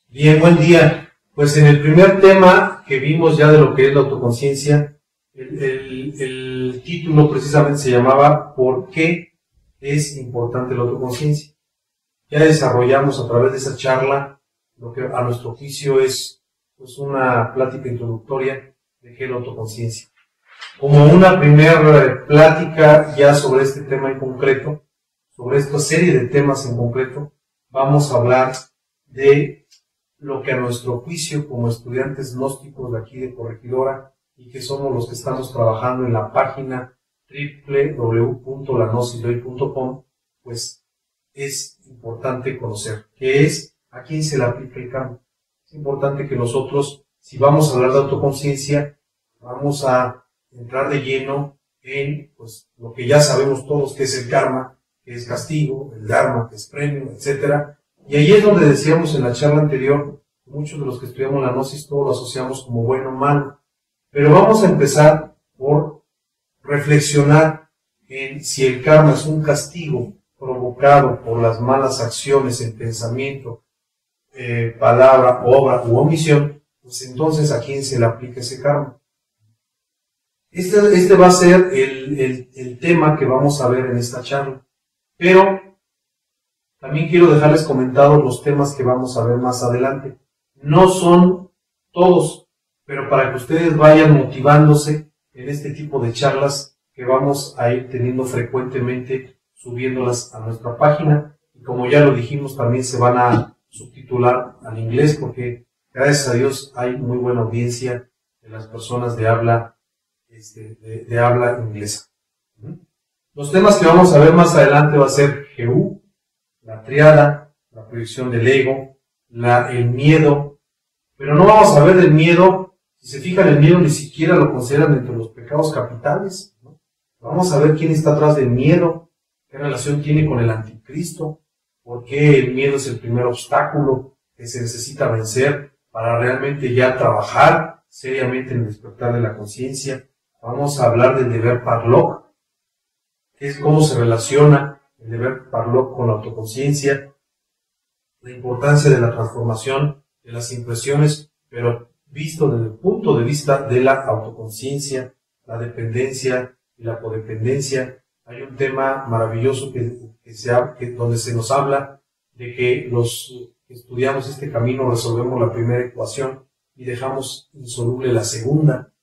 Bien, buen día. Pues en el primer tema que vimos ya de lo que es la autoconciencia, el título precisamente se llamaba ¿Por qué es importante la autoconciencia? Ya desarrollamos a través de esa charla lo que a nuestro juicio es pues, una plática introductoria de qué es la autoconciencia. Como una primera plática ya sobre este tema en concreto, sobre esta serie de temas en concreto, vamos a hablar de lo que a nuestro juicio como estudiantes gnósticos de aquí de Corregidora y que somos los que estamos trabajando en la página www.lagnosisdoy.com, pues es importante conocer qué es, a quién se le aplica el karma. Es importante que nosotros, si vamos a hablar de autoconciencia, vamos a entrar de lleno en pues, lo que ya sabemos todos que es el karma, que es castigo, el dharma, que es premio, etcétera. Y ahí es donde decíamos en la charla anterior, muchos de los que estudiamos la gnosis todo lo asociamos como bueno o malo. Pero vamos a empezar por reflexionar en si el karma es un castigo provocado por las malas acciones en pensamiento, palabra, obra u omisión, pues entonces ¿a quién se le aplica ese karma? Este va a ser el tema que vamos a ver en esta charla. Pero también quiero dejarles comentados los temas que vamos a ver más adelante. No son todos, pero para que ustedes vayan motivándose en este tipo de charlas que vamos a ir teniendo frecuentemente, subiéndolas a nuestra página. Y como ya lo dijimos, también se van a subtitular al inglés, porque gracias a Dios hay muy buena audiencia de las personas de habla, de habla inglesa. Los temas que vamos a ver más adelante va a ser Jehú, la triada, la proyección del ego, el miedo, pero no vamos a ver del miedo. Si se fijan, el miedo ni siquiera lo consideran dentro de los pecados capitales, ¿no? Vamos a ver quién está atrás del miedo, qué relación tiene con el anticristo, por qué el miedo es el primer obstáculo que se necesita vencer para realmente ya trabajar seriamente en el despertar de la conciencia. Vamos a hablar del deber parlok, que es cómo se relaciona el deber parlok con la autoconciencia, la importancia de la transformación de las impresiones, pero visto desde el punto de vista de la autoconciencia, la dependencia y la codependencia. Hay un tema maravilloso donde se nos habla de que los que estudiamos este camino resolvemos la primera ecuación y dejamos insoluble la segunda.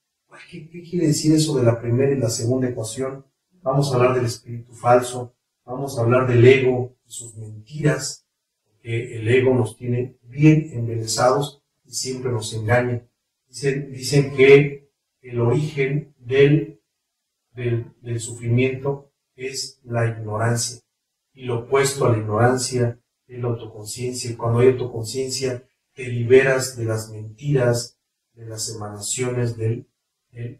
¿Qué quiere decir eso de la primera y la segunda ecuación? Vamos a hablar del espíritu falso, vamos a hablar del ego y sus mentiras, porque el ego nos tiene bien embelesados y siempre nos engaña. Dicen que el origen del sufrimiento es la ignorancia, y lo opuesto a la ignorancia es la autoconciencia. Y cuando hay autoconciencia, te liberas de las mentiras, de las emanaciones del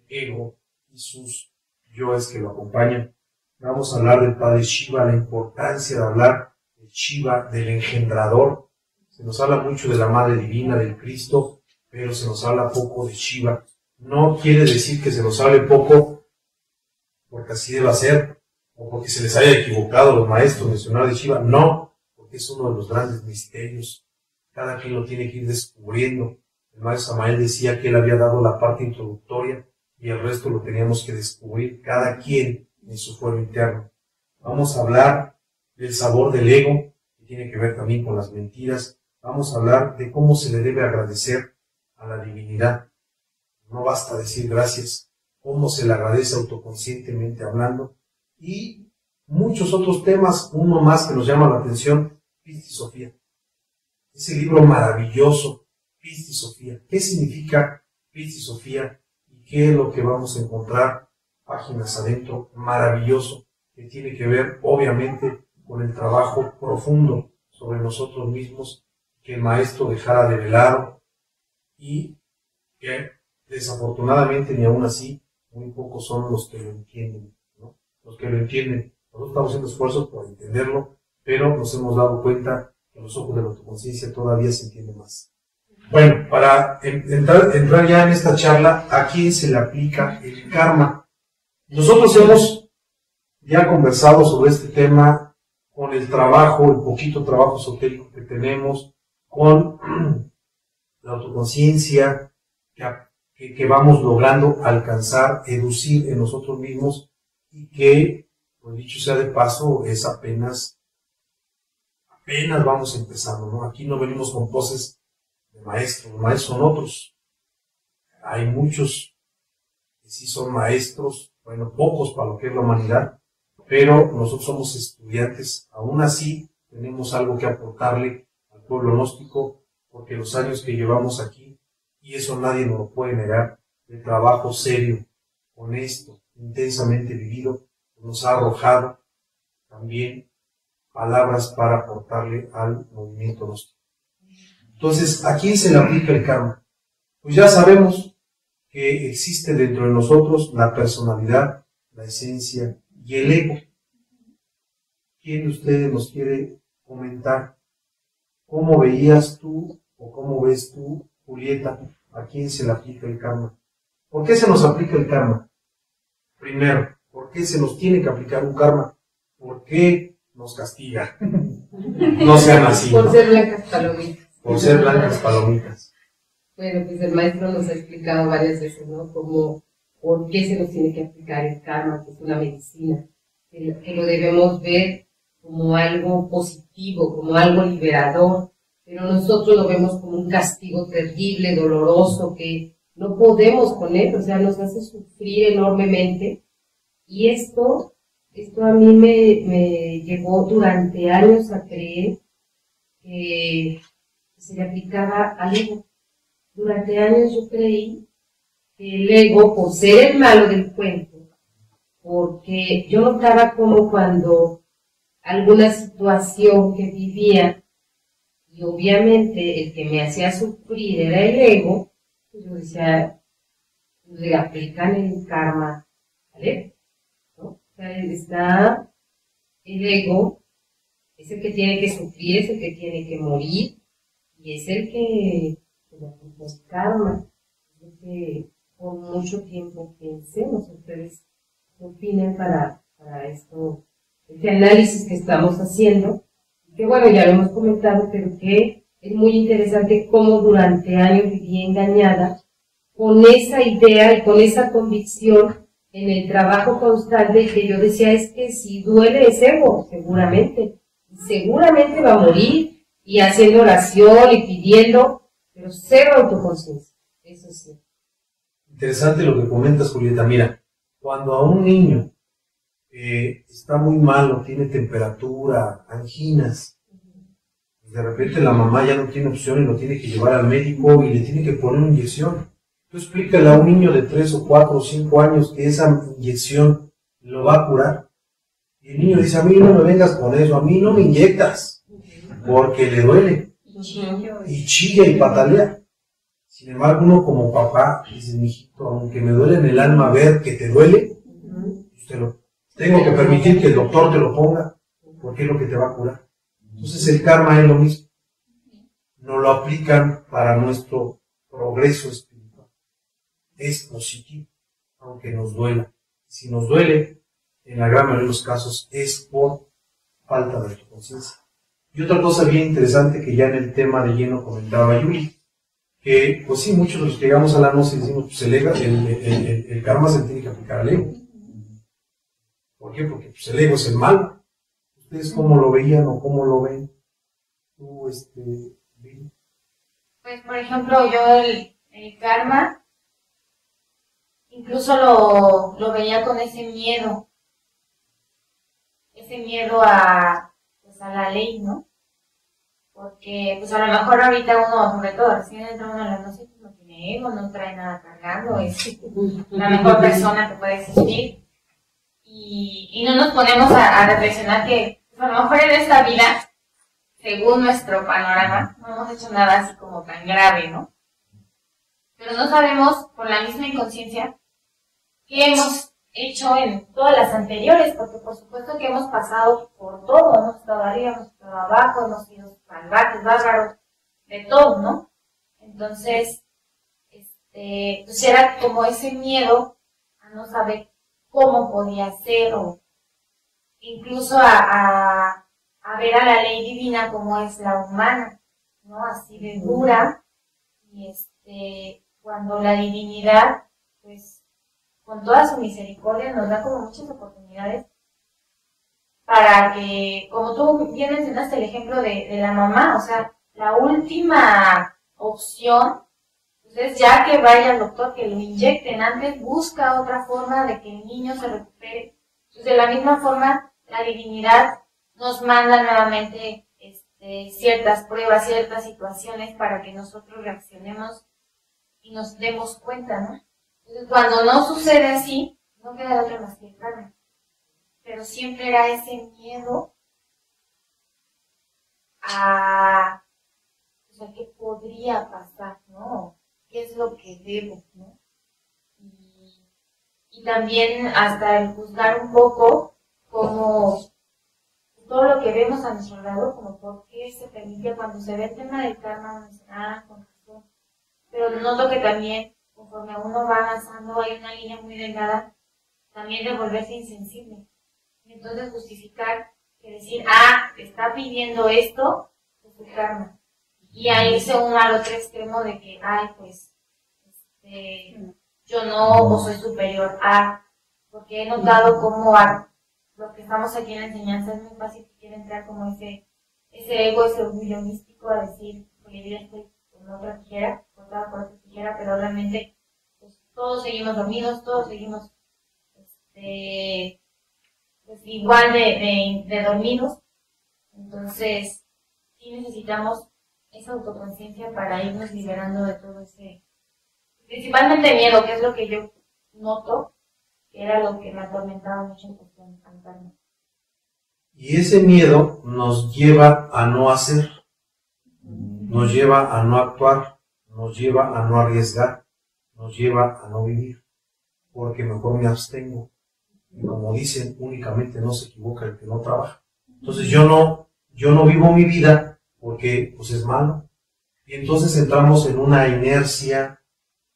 ego y sus yoes que lo acompañan. Vamos a hablar del Padre Shiva, la importancia de hablar de Shiva, del engendrador. Se nos habla mucho de la Madre Divina, del Cristo, pero se nos habla poco de Shiva. No quiere decir que se nos hable poco porque así deba ser, o porque se les haya equivocado los maestros mencionar de Shiva. No, porque es uno de los grandes misterios. Cada quien lo tiene que ir descubriendo. El maestro Samael decía que él había dado la parte introductoria y el resto lo teníamos que descubrir cada quien en su fuero interno. Vamos a hablar del sabor del ego, que tiene que ver también con las mentiras. Vamos a hablar de cómo se le debe agradecer a la divinidad. No basta decir gracias, cómo se le agradece autoconscientemente hablando, y muchos otros temas. Uno más que nos llama la atención, Pisti Sofía. Ese libro maravilloso, Pisti Sofía. ¿Qué significa Pisti Sofía? ¿Y qué es lo que vamos a encontrar páginas adentro? Maravilloso, que tiene que ver obviamente con el trabajo profundo sobre nosotros mismos, que el maestro dejara de velar, y que desafortunadamente ni aún así muy pocos son los que lo entienden, ¿no? Los que lo entienden. Nosotros estamos haciendo esfuerzos por entenderlo, pero nos hemos dado cuenta que a los ojos de la autoconciencia todavía se entiende más. Bueno, para entrar ya en esta charla, ¿a quién se le aplica el karma? Nosotros hemos ya conversado sobre este tema con el trabajo, el poquito trabajo esotérico que tenemos, con la autoconciencia que vamos logrando alcanzar, educir en nosotros mismos y que, pues dicho sea de paso, es apenas vamos empezando, ¿no? Aquí no venimos con poses de maestros, los maestros son otros. Hay muchos que sí son maestros, bueno, pocos para lo que es la humanidad, pero nosotros somos estudiantes, aún así tenemos algo que aportarle al pueblo gnóstico, porque los años que llevamos aquí, y eso nadie nos lo puede negar, el trabajo serio, honesto, intensamente vivido, nos ha arrojado también palabras para aportarle al movimiento gnóstico. Entonces, ¿a quién se le aplica el karma? Pues ya sabemos que existe dentro de nosotros la personalidad, la esencia y el ego. ¿Quién de ustedes nos quiere comentar cómo veías tú o cómo ves tú, Julieta, a quién se le aplica el karma? ¿Por qué se nos aplica el karma? Primero, ¿por qué se nos tiene que aplicar un karma? ¿Por qué nos castiga? No sean así, Por ¿no? ser blancas palomitas. Por ser blancas palomitas. Bueno, pues el maestro nos ha explicado varias veces, ¿no? Como por qué se nos tiene que aplicar el karma, que es una medicina, que lo debemos ver como algo positivo, como algo liberador, pero nosotros lo vemos como un castigo terrible, doloroso, que no podemos con él, o sea, nos hace sufrir enormemente. Y esto a mí me llevó durante años a creer que se le aplicaba al ego. Durante años yo creí que el ego, por ser el malo del cuento, porque yo notaba como cuando alguna situación que vivía, y obviamente el que me hacía sufrir era el ego, pues yo decía, le aplican el karma, ¿vale? ¿No? O sea, está el ego, es el que tiene que sufrir, es el que tiene que morir, y es el que le aplica el karma. Es lo que por mucho tiempo pensemos. Ustedes qué opinan para esto, este análisis que estamos haciendo, que bueno, ya lo hemos comentado, pero que es muy interesante cómo durante años viví engañada con esa idea y con esa convicción en el trabajo constante, y que yo decía, es que si duele es ego, seguramente va a morir, y haciendo oración y pidiendo, pero cero autoconciencia, eso sí. Interesante lo que comentas, Julieta. Mira, cuando a un niño está muy malo, tiene temperatura, anginas, de repente la mamá ya no tiene opción y lo tiene que llevar al médico y le tiene que poner una inyección. Tú explícale a un niño de 3 o 4 o 5 años que esa inyección lo va a curar. Y el niño dice, a mí no me vengas con eso, a mí no me inyectas, porque le duele. Y chilla y patalea. Sin embargo, uno como papá dice, mijito, aunque me duele en el alma ver que te duele, tengo que permitir que el doctor te lo ponga, porque es lo que te va a curar. Entonces el karma es lo mismo. Nos lo aplican para nuestro progreso espiritual. Es positivo, aunque nos duela. Si nos duele, en la gran mayoría de los casos, es por falta de autoconciencia. Y otra cosa bien interesante que ya en el tema de lleno comentaba Yuri, que pues sí, muchos de los que llegamos a la gnosis decimos, pues el karma se tiene que aplicar al ego. ¿Por qué? Porque pues, el ego es el mal. ¿Ustedes cómo lo veían o cómo lo ven? Tú, Viri. Pues, por ejemplo, yo el karma incluso lo veía con ese miedo a, pues, a la ley, ¿no? Porque, pues, a lo mejor ahorita uno, sobre todo, recién entra uno en la gnosis, no tiene ego, no trae nada cargando, es la mejor persona que puede existir. Y no nos ponemos a reflexionar que, pues, a lo mejor en esta vida, según nuestro panorama, no hemos hecho nada así como tan grave, ¿no? Pero no sabemos, por la misma inconsciencia, qué hemos hecho en todas las anteriores, porque por supuesto que hemos pasado por todo, hemos estado arriba, hemos estado abajo, hemos sido salvajes, bárbaros, de todo, ¿no? Entonces, pues era como ese miedo a no saber cómo podía ser, o incluso a ver a la ley divina como es la humana, ¿no? Así de dura, y cuando la divinidad, pues, con toda su misericordia nos da como muchas oportunidades para que, como tú bien mencionaste el ejemplo de la mamá, o sea, la última opción, entonces ya que vaya al doctor, que lo inyecten antes, busca otra forma de que el niño se recupere. Entonces, de la misma forma, la divinidad nos manda nuevamente ciertas pruebas, ciertas situaciones para que nosotros reaccionemos y nos demos cuenta, ¿no? Entonces, cuando no sucede así, no queda de otra más que karma. Pero siempre era ese miedo a, o sea, qué podría pasar, ¿no? ¿Qué es lo que debo, ¿no? Y también hasta el juzgar un poco como todo lo que vemos a nuestro lado, como por qué se permite cuando se ve el tema del karma, uno dice, con razón. Pero noto que también, conforme uno va avanzando, hay una línea muy delgada, también de volverse insensible. Y entonces justificar, que decir, está pidiendo esto, es su karma. Y ahí irse uno al otro extremo de que, pues, yo no, o soy superior a, porque he notado cómo los que estamos aquí en la enseñanza es muy fácil que quiera entrar como ese ego, ese orgullo místico a decir, porque yo ya estoy con otra tijera, cortada por otra tijera, pero realmente pues, todos seguimos dormidos, todos seguimos pues, igual de dormidos. Entonces, sí necesitamos esa autoconciencia para irnos liberando de todo ese, principalmente miedo, que es lo que yo noto, que era lo que me atormentaba mucho en cuestión al karma. Y ese miedo nos lleva a no hacer, nos lleva a no actuar, nos lleva a no arriesgar, nos lleva a no vivir, porque mejor me abstengo. Y como dicen, únicamente no se equivoca el que no trabaja. Entonces yo no vivo mi vida porque pues es malo. Y entonces entramos en una inercia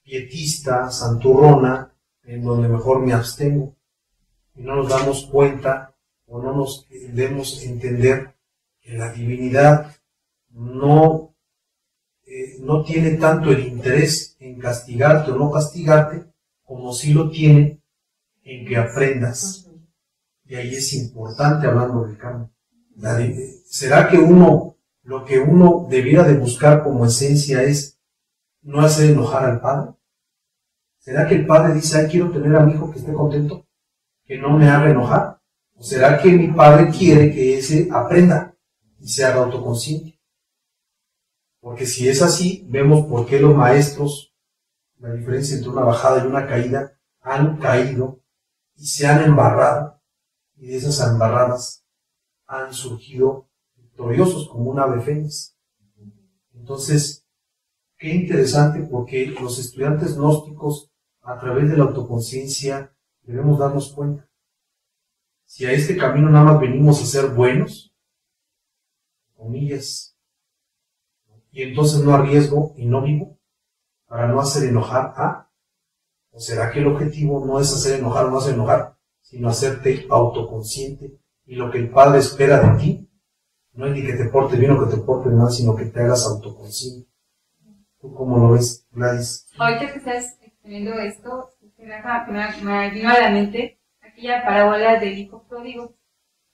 pietista, santurrona, en donde mejor me abstengo. Y no nos damos cuenta o no nos debemos entender que la divinidad no tiene tanto el interés en castigarte o no castigarte, como sí lo tiene en que aprendas. Y ahí es importante hablando del karma. ¿Será que lo que uno debiera de buscar como esencia es no hacer enojar al padre? ¿Será que el padre dice, quiero tener a mi hijo que esté contento, que no me haga enojar? ¿O será que mi padre quiere que ese aprenda y se haga autoconsciente? Porque si es así, vemos por qué los maestros, la diferencia entre una bajada y una caída, han caído y se han embarrado, y de esas embarradas han surgido victoriosos como un ave fénix. Entonces, qué interesante, porque los estudiantes gnósticos, a través de la autoconciencia, debemos darnos cuenta. Si a este camino nada más venimos a ser buenos, comillas, y entonces no arriesgo y no vivo, para no hacer enojar ¿o será que el objetivo no es hacer enojar o no hacer enojar, sino hacerte autoconsciente? Y lo que el Padre espera de ti, no es ni que te portes bien o que te portes mal, sino que te hagas autoconsciente. ¿Tú cómo lo ves, Gladys? Ahorita que estás exponiendo esto, me vino a la mente aquella parábola del hijo pródigo,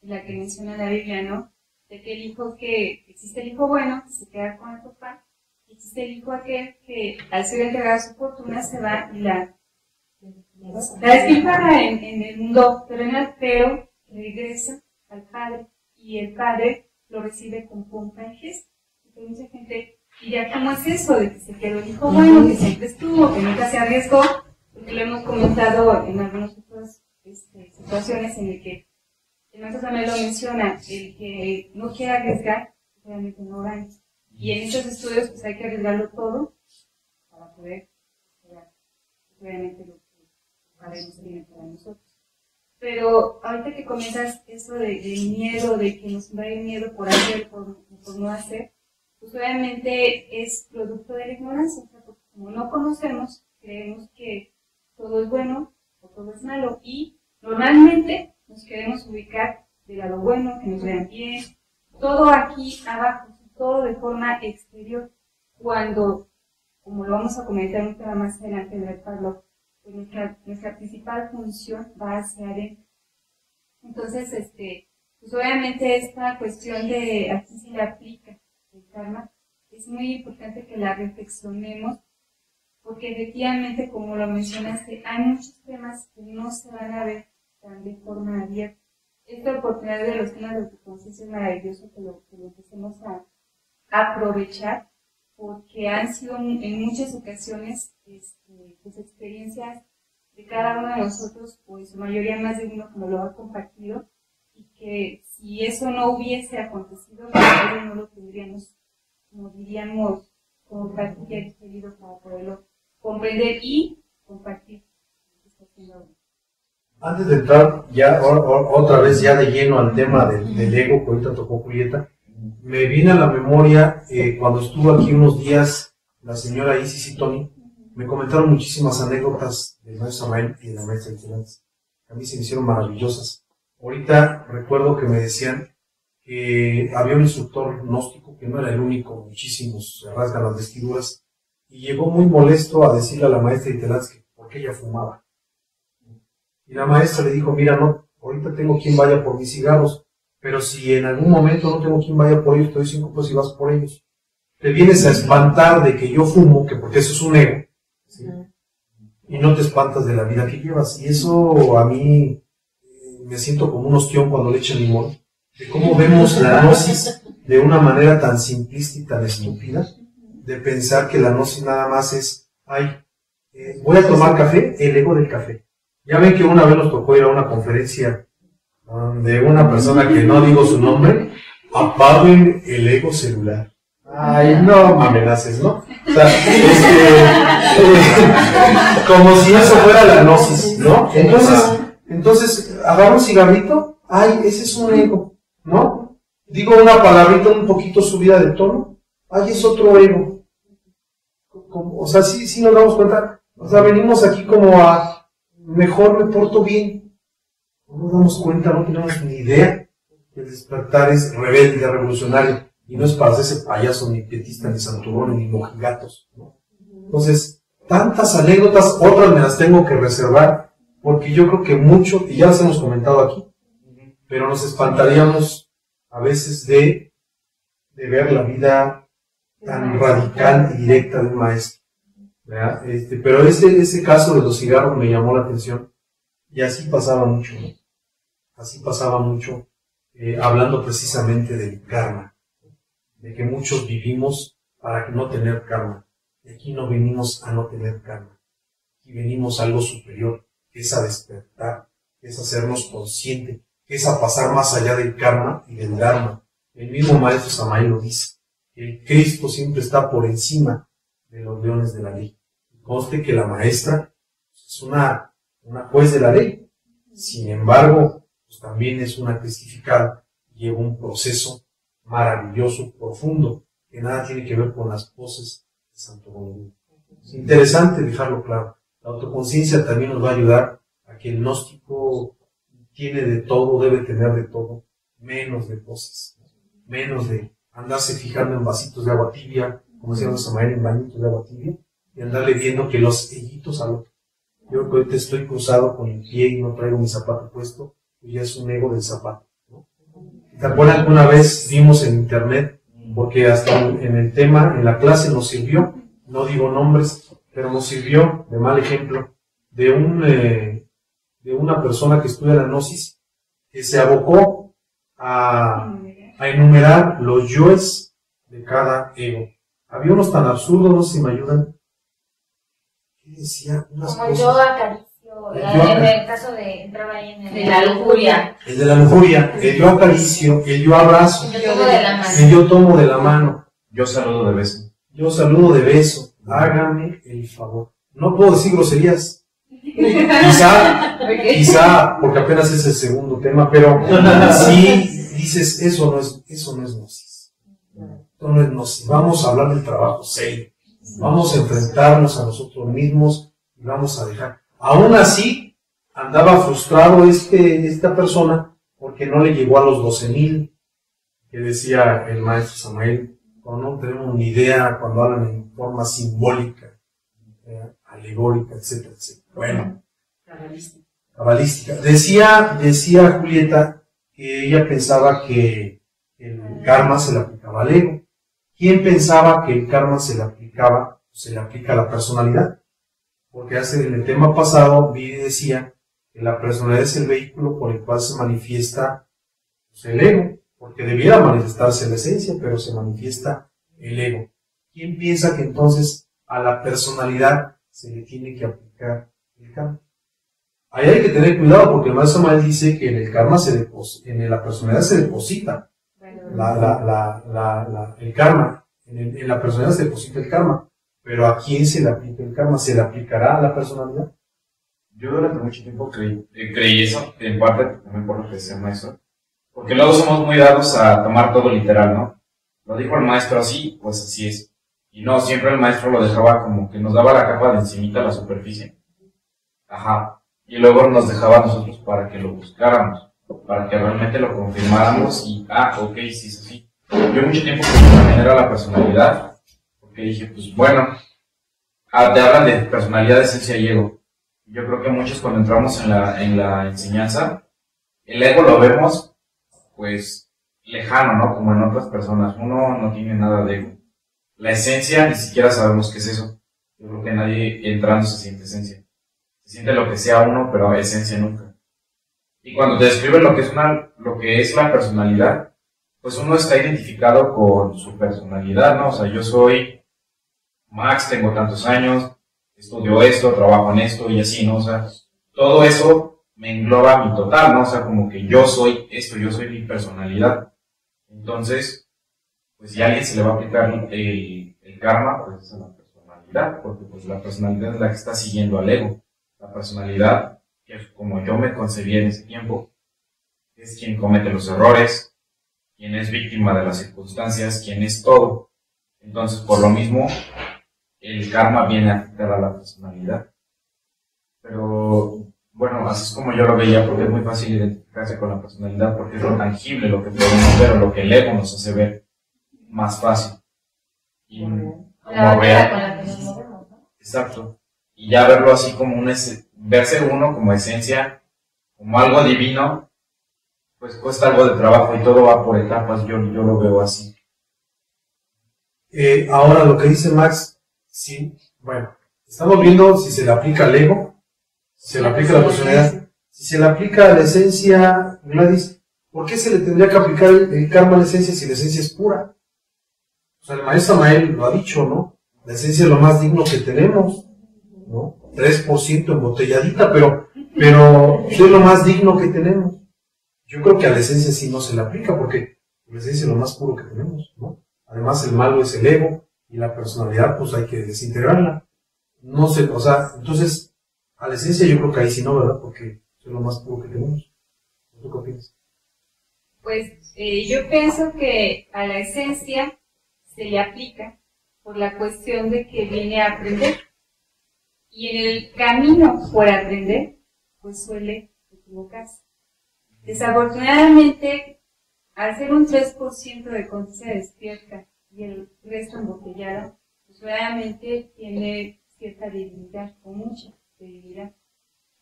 la que menciona la Biblia, ¿no? De que existe el hijo bueno, que se queda con el papá, y existe el hijo aquel que al ser entregada su fortuna se va y la despilfarra en el mundo terrenal, pero regresa al padre, y el padre lo recibe con pompa y gesto. Entonces mucha gente diría, ¿cómo es eso de que se quedó el hijo bueno, que siempre estuvo, que nunca se arriesgó? Porque lo hemos comentado en algunas otras situaciones en el que el maestro también lo menciona, el que no quiere arriesgar, realmente no gana. Y en estos estudios pues hay que arriesgarlo todo para poder esperar realmente lo que haremos bien para nosotros. Pero ahorita que comienzas eso del miedo, de que nos invade el miedo por hacer, por no hacer, pues obviamente es producto de la ignorancia, porque como no conocemos, creemos que todo es bueno o todo es malo, y Normalmente nos queremos ubicar del lado bueno, que nos vean bien, todo aquí abajo, todo de forma exterior, cuando, como lo vamos a comentar un poco más adelante en el Pablo, pues nuestra principal función va hacia adentro. Entonces, pues obviamente esta cuestión de aquí se le aplica el karma, es muy importante que la reflexionemos, porque efectivamente, como lo mencionaste, hay muchos temas que no se van a ver tan de forma abierta. Esta oportunidad de los temas de autoconciencia es maravilloso que lo empecemos a aprovechar, porque han sido en muchas ocasiones pues experiencias de cada uno de nosotros, o en su mayoría más de uno, como lo ha compartido, y que si eso no hubiese acontecido, nosotros no lo tendríamos, como diríamos, compartir y experido para poderlo comprender y compartir lo que está haciendo ahora. Antes de entrar ya otra vez ya de lleno al tema del ego, que ahorita tocó Julieta, me viene a la memoria cuando estuvo aquí unos días la señora Isis y Tony, me comentaron muchísimas anécdotas del maestro Samael y de la maestra Itinerante. A mí se me hicieron maravillosas. Ahorita recuerdo que me decían que había un instructor gnóstico, que no era el único, muchísimos se rasgan las vestiduras, y llegó muy molesto a decirle a la maestra Itinerante que por qué ella fumaba. Y la maestra le dijo, mira, no, ahorita tengo quien vaya por mis cigarros, pero si en algún momento no tengo quien vaya por ellos, te doy 5 pesos y vas por ellos. Te vienes a espantar de que yo fumo, que porque eso es un ego, ¿sí? Y no te espantas de la vida que llevas. Y eso a mí me siento como un ostión cuando le echan limón, de cómo vemos la gnosis de una manera tan simplista y tan estúpida, de pensar que la gnosis nada más es, voy a tomar café, el ego del café. Ya ven que una vez nos tocó ir a una conferencia de una persona que no digo su nombre, apaguen el ego celular. Ay, no me amenaces, ¿no? O sea, como si eso fuera la gnosis, ¿no? Entonces, agarro un cigarrito, ese es un ego, ¿no? Digo una palabrita un poquito subida de tono, es otro ego. O sea, sí nos damos cuenta, o sea, venimos aquí como a, mejor me porto bien. No nos damos cuenta, no tenemos ni idea que el despertar es rebelde, revolucionario, y no es para hacerse payaso, ni pietista, ni santurrón, ni mojigatos, ¿no? Entonces, tantas anécdotas, otras me las tengo que reservar, porque yo creo que mucho, y ya las hemos comentado aquí, pero nos espantaríamos a veces de ver la vida tan radical y directa de un maestro, ¿verdad? Pero ese caso de los cigarros me llamó la atención, y así pasaba mucho, ¿no? Así pasaba mucho, hablando precisamente del karma, de que muchos vivimos para no tener karma, y aquí no venimos a no tener karma, aquí venimos a algo superior, que es a despertar, que es a hacernos conscientes, que es a pasar más allá del karma y del dharma. El mismo maestro Samael lo dice, el Cristo siempre está por encima de los leones de la ley. Conste que la maestra es una juez de la ley, sin embargo, pues también es una testificada, lleva un proceso maravilloso, profundo, que nada tiene que ver con las poses de Santo Domingo. Es interesante dejarlo claro. La autoconciencia también nos va a ayudar a que el gnóstico tiene de todo, debe tener de todo, menos de poses, menos de andarse fijando en vasitos de agua tibia, como decíamos Samael, en bañitos de agua tibia, y andarle viendo que los ellitos al otro. Yo que ahorita estoy cruzado con el pie y no traigo mi zapato puesto, pues ya es un ego del zapato, ¿no? ¿Te acuerdan que una vez vimos en internet, porque hasta en el tema, en la clase nos sirvió, no digo nombres, pero nos sirvió de mal ejemplo, de una persona que estudia la gnosis, que se abocó a enumerar los yoes de cada ego. Había unos tan absurdos, no sé si me ayudan. ¿Qué decía? Unas como cosas. yo acaricio, en el caso de entraba ahí en el De la lujuria. El de la lujuria, el yo acaricio, el yo abrazo, Yo tomo de la mano. el yo tomo de la mano, Yo saludo de beso. yo saludo de beso, hágame el favor. No puedo decir groserías, quizá, porque apenas es el segundo tema, pero sí dices, eso no es gnosis. Esto no es gnosis. Vamos a hablar del trabajo serio. Vamos a enfrentarnos a nosotros mismos y vamos a dejar. Aún así, andaba frustrado esta persona porque no le llegó a los 12,000, que decía el maestro Samael, cuando no tenemos ni idea, cuando hablan en forma simbólica, alegórica, etcétera, etcétera. Bueno, cabalística. Decía Julieta que ella pensaba que el karma se le aplicaba al ego. ¿Quién pensaba que el karma se le aplica a la personalidad? Porque en el tema pasado, Viri decía que la personalidad es el vehículo por el cual se manifiesta pues, el ego, porque debiera manifestarse la esencia, pero se manifiesta el ego. ¿Quién piensa que entonces a la personalidad se le tiene que aplicar el karma? Ahí hay que tener cuidado, porque el maestro Samael dice que en el karma en la personalidad se deposita el karma, en la personalidad se deposita el karma, pero ¿a quién se le aplica el karma? ¿Se le aplicará a la personalidad? Yo durante mucho tiempo creí eso, en parte también por lo que decía el maestro, porque luego somos muy dados a tomar todo literal, ¿no? Lo dijo el maestro así, pues así es. Y no, siempre el maestro lo dejaba como que nos daba la capa de encimita a la superficie. Ajá. Y luego nos dejaba a nosotros para que lo buscáramos, para que realmente lo confirmáramos y, ok, sí es así. Yo mucho tiempo pensé también era la personalidad, porque dije, pues bueno, te hablan de personalidad, esencia y ego. Yo creo que muchos cuando entramos en la enseñanza, el ego lo vemos, pues, lejano, ¿no? Como en otras personas. Uno no tiene nada de ego. La esencia, ni siquiera sabemos qué es eso. Yo creo que nadie entrando se siente esencia. Se siente lo que sea uno, pero esencia nunca. Y cuando te describen lo que es la personalidad, pues uno está identificado con su personalidad, ¿no? O sea, yo soy Max, tengo tantos años, estudio esto, trabajo en esto y así, ¿no? O sea, todo eso me engloba mi total, ¿no? O sea, como que yo soy esto, yo soy mi personalidad. Entonces, pues si a alguien se le va a aplicar el karma, pues es a la personalidad, porque pues la personalidad es la que está siguiendo al ego. La personalidad, que es como yo me concebí en ese tiempo, es quien comete los errores, quien es víctima de las circunstancias, quien es todo. Entonces, por lo mismo, el karma viene a afectar a la personalidad. Pero, bueno, así es como yo lo veía, porque es muy fácil identificarse con la personalidad, porque es lo tangible, lo que podemos ver, o lo que el ego nos hace ver más fácil. Y la manera con la que nos movemos, ¿no? Exacto. Y ya verlo así como verse uno como esencia, como algo divino, pues cuesta algo de trabajo y todo va por etapas, yo lo veo así. Ahora lo que dice Max, sí, bueno, estamos viendo si se le aplica al ego, si se le aplica a la personalidad, si se le aplica a la esencia, Gladys, ¿por qué se le tendría que aplicar el karma a la esencia si la esencia es pura? O sea, el maestro Samael lo ha dicho, ¿no? La esencia es lo más digno que tenemos, ¿no? 3% embotelladita, pero es lo más digno que tenemos. Yo creo que a la esencia sí no se le aplica, porque la esencia es lo más puro que tenemos, ¿no? Además, el malo es el ego, y la personalidad, pues hay que desintegrarla. No sé, o sea, entonces, a la esencia yo creo que ahí sí no, ¿verdad? Porque es lo más puro que tenemos. ¿Tú qué opinas? Pues yo pienso que a la esencia se le aplica por la cuestión de que viene a aprender. Y en el camino por aprender, pues suele equivocarse. Desafortunadamente, al ser un 3% de conciencia despierta y el resto embotellada, pues obviamente tiene cierta debilidad, o mucha debilidad.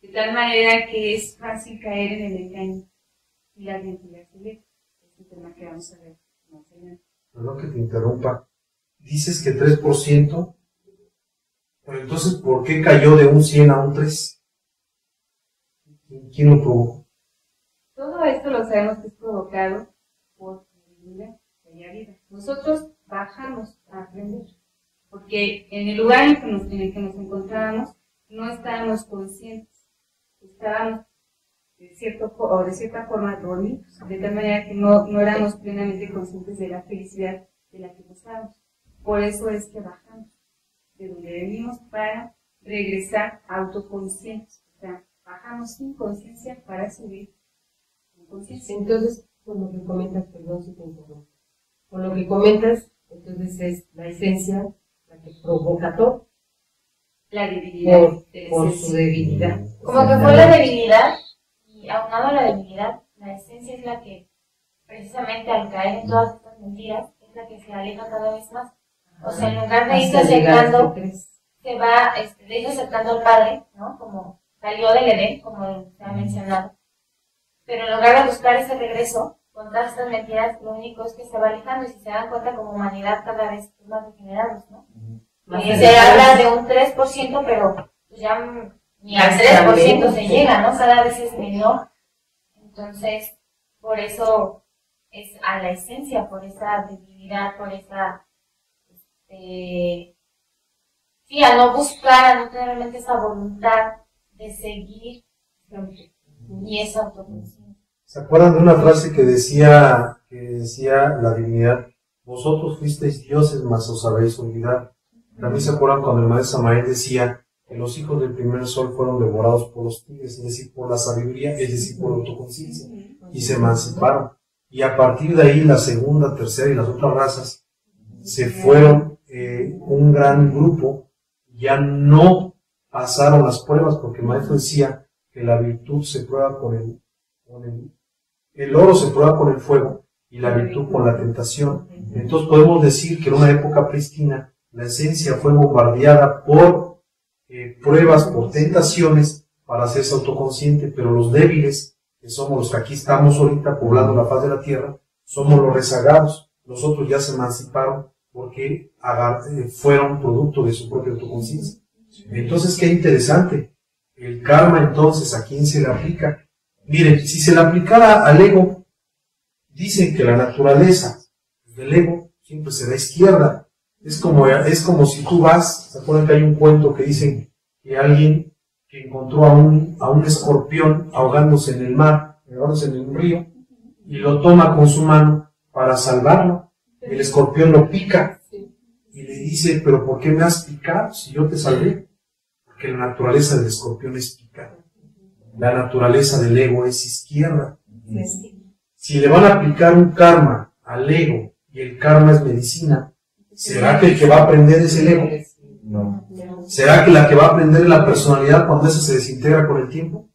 De tal manera que es fácil caer en el engaño y la identidad selecta. Es un tema que vamos a ver más adelante. Perdón que te interrumpa. Dices que 3%, pero entonces, ¿por qué cayó de un 100 a un 3? ¿Quién lo provocó? Todo esto lo sabemos que es provocado por la vida. Nosotros bajamos a aprender, porque en el lugar en el que nos encontrábamos no estábamos conscientes, estábamos de cierta forma dormidos, de tal manera que no éramos plenamente conscientes de la felicidad de la que gozábamos. Por eso es que bajamos de donde venimos para regresar autoconscientes, o sea, bajamos sin conciencia para subir con conciencia. Entonces, con lo que comentas, perdón si te interrumpo, con lo que comentas, entonces es la esencia la que provoca todo. La debilidad Por su debilidad. Como que fue la debilidad mentiras es la que se aleja cada vez más. O sea, en lugar de irse acercando, se va, de irse acercando al Padre, ¿no? Como salió del Edén, como se ha mencionado. Pero en lugar de buscar ese regreso, con todas estas mentiras, lo único es que se va alejando, y si se dan cuenta, como humanidad cada vez más degenerados, ¿no? Se habla de un 3%, pero pues ya ni al 3% se llega, ¿no? Cada vez es menor. Entonces, por eso es a la esencia, por esa divinidad, por esa, sí, a no buscar, a no tener realmente esa voluntad de seguir y esa autoconciencia. ¿Se acuerdan de una frase que decía la divinidad? Vosotros fuisteis dioses, mas os habéis olvidado. También se acuerdan cuando el maestro Samael decía que los hijos del primer sol fueron devorados por los tigres, es decir, por la sabiduría, es decir, por la autoconciencia, y se emanciparon. Y a partir de ahí, la segunda, tercera y las otras razas se fueron, un gran grupo, ya no pasaron las pruebas, porque el maestro decía que la virtud se prueba con el oro se prueba con el fuego y la virtud con la tentación. Entonces podemos decir que en una época prístina la esencia fue bombardeada por pruebas, por tentaciones para hacerse autoconsciente, pero los débiles, que somos los que aquí estamos ahorita poblando la faz de la tierra, somos los rezagados. Los otros ya se emanciparon porque fueron producto de su propia autoconciencia. Entonces, qué interesante. El karma, entonces, ¿a quién se le aplica? Miren, si se le aplicara al ego, dicen que la naturaleza del ego siempre será izquierda. Es como si tú vas, ¿se acuerdan que hay un cuento que dicen que alguien que encontró a un escorpión ahogándose en el mar, ahogándose en un río, y lo toma con su mano para salvarlo? El escorpión lo pica y le dice, pero ¿por qué me has picado si yo te salvé? Porque la naturaleza del escorpión es picada. La naturaleza del ego es izquierda. Si le van a aplicar un karma al ego y el karma es medicina, ¿será que el que va a aprender es el ego? No. ¿Será que la que va a aprender es la personalidad cuando esa se desintegra con el tiempo?